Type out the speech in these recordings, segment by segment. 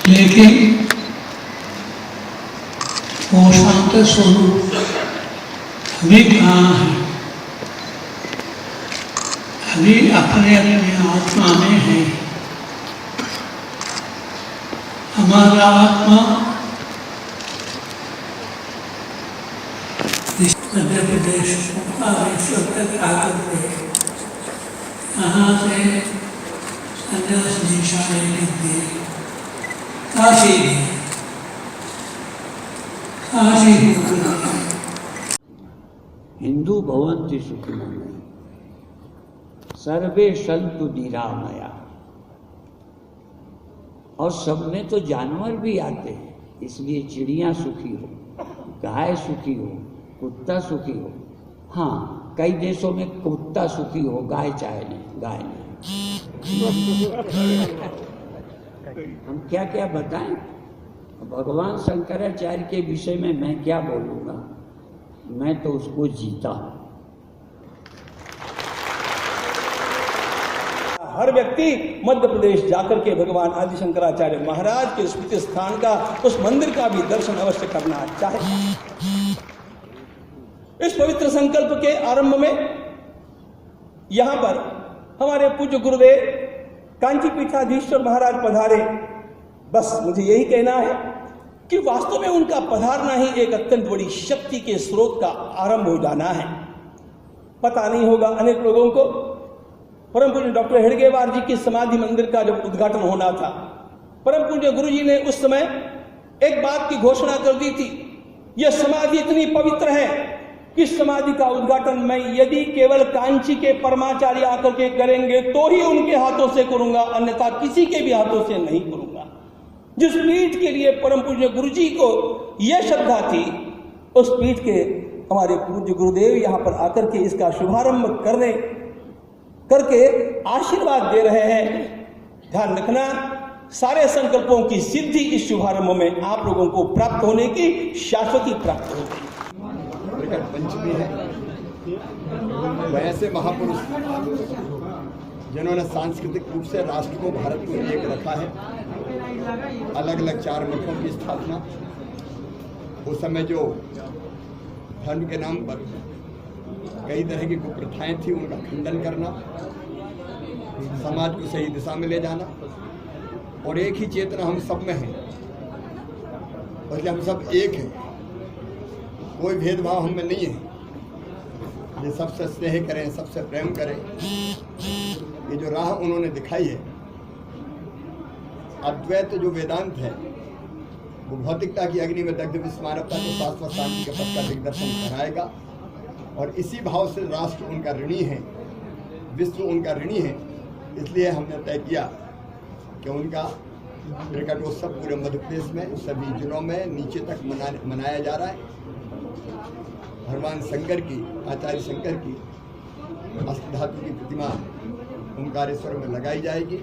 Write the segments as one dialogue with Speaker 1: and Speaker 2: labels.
Speaker 1: लेकिन वो शांत स्वरूप अभी कहाँ है? अभी अपने अपने आत्मा में है। हमारा आत्मा इस मध्य प्रदेश तक आकर के यहाँ से संन्यास दीक्षा लेने के लिए काशी गए।
Speaker 2: हिंदू भवन्ति सुखिनः सर्वे सन्तु निरामया। और सब में तो जानवर भी आते हैं, इसलिए चिड़िया सुखी हो, गाय सुखी हो, कुत्ता सुखी हो। हाँ, कई देशों में कुत्ता सुखी हो, गाय चाहे नहीं, गाय नहीं। हम क्या क्या बताएं? भगवान शंकराचार्य के विषय में मैं क्या बोलूंगा? मैं तो उसको जीता हूं।
Speaker 3: हर व्यक्ति मध्य प्रदेश जाकर के भगवान आदि शंकराचार्य महाराज के स्मृति स्थान का, उस मंदिर का भी दर्शन अवश्य करना चाहे। इस पवित्र संकल्प के आरंभ में यहां पर हमारे पूज्य गुरुदेव कांची पीठाधीश्वर महाराज पधारे। बस मुझे यही कहना है कि वास्तव में उनका पधारना ही एक अत्यंत बड़ी शक्ति के स्रोत का आरंभ हो जाना है। पता नहीं होगा अनेक लोगों को, परम पूज्य डॉक्टर हेडगेवार जी की समाधि मंदिर का जब उद्घाटन होना था, परम पूज्य गुरु जी ने उस समय एक बात की घोषणा कर दी थी, यह समाधि इतनी पवित्र है कि समाधि का उद्घाटन मैं यदि केवल कांची के परमाचार्य आकर के करेंगे तो ही उनके हाथों से करूंगा, अन्यथा किसी के भी हाथों से नहीं करूंगा। जिस पीठ के लिए परम पूज्य गुरु जी को यह श्रद्धा थी, उस पीठ के हमारे पूज्य गुरुदेव यहां पर आकर के इसका शुभारंभ करके आशीर्वाद दे रहे हैं। ध्यान रखना, सारे संकल्पों की सिद्धि इस शुभारंभ में आप लोगों को प्राप्त होने की शाश्वती प्राप्त होगी।
Speaker 4: पंचमी है, वैसे महापुरुष जिन्होंने सांस्कृतिक रूप से राष्ट्र को, भारत को एक रखा है, अलग अलग 4 मठों की स्थापना, उस समय जो धर्म के नाम पर कई तरह की कुप्रथाएं थी उनका खंडन करना, समाज को सही दिशा में ले जाना, और एक ही चेतना हम सब में है, इसलिए हम सब एक हैं, कोई भेदभाव हम में नहीं है। ये सबसे स्नेह करें, सबसे प्रेम करें। ये जो राह उन्होंने दिखाई है, अद्वैत जो वेदांत है, वो भौतिकता की अग्नि में दग्ध विस्मारकता को शाश्वत शांति के पथ का दिग्दर्शन कराएगा। और इसी भाव से राष्ट्र उनका ऋणी है, विश्व उनका ऋणी है। इसलिए हमने तय किया कि उनका प्रकटोत्सव पूरे मध्य प्रदेश में सभी जिलों में नीचे तक मनाया जा रहा है। भगवान शंकर की, आचार्य शंकर की अष्टधातु की प्रतिमा ओंकारेश्वर में लगाई जाएगी।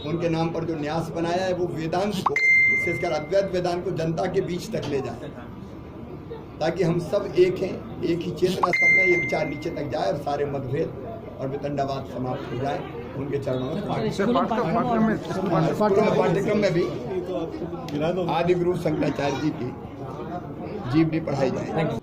Speaker 4: उनके नाम पर जो न्यास बनाया है वो वेदांत को, विशेषकर अद्वैत वेदांत को जनता के बीच तक ले जाए, ताकि हम सब एक हैं, एक ही चेतना सब में ये विचार नीचे तक जाए और सारे मतभेद और वितंडावाद समाप्त हो जाए। उनके चरणों में पाठ्यक्रम में भी आदि गुरु शंकराचार्य जी की जीवनी पढ़ाई जाएगी।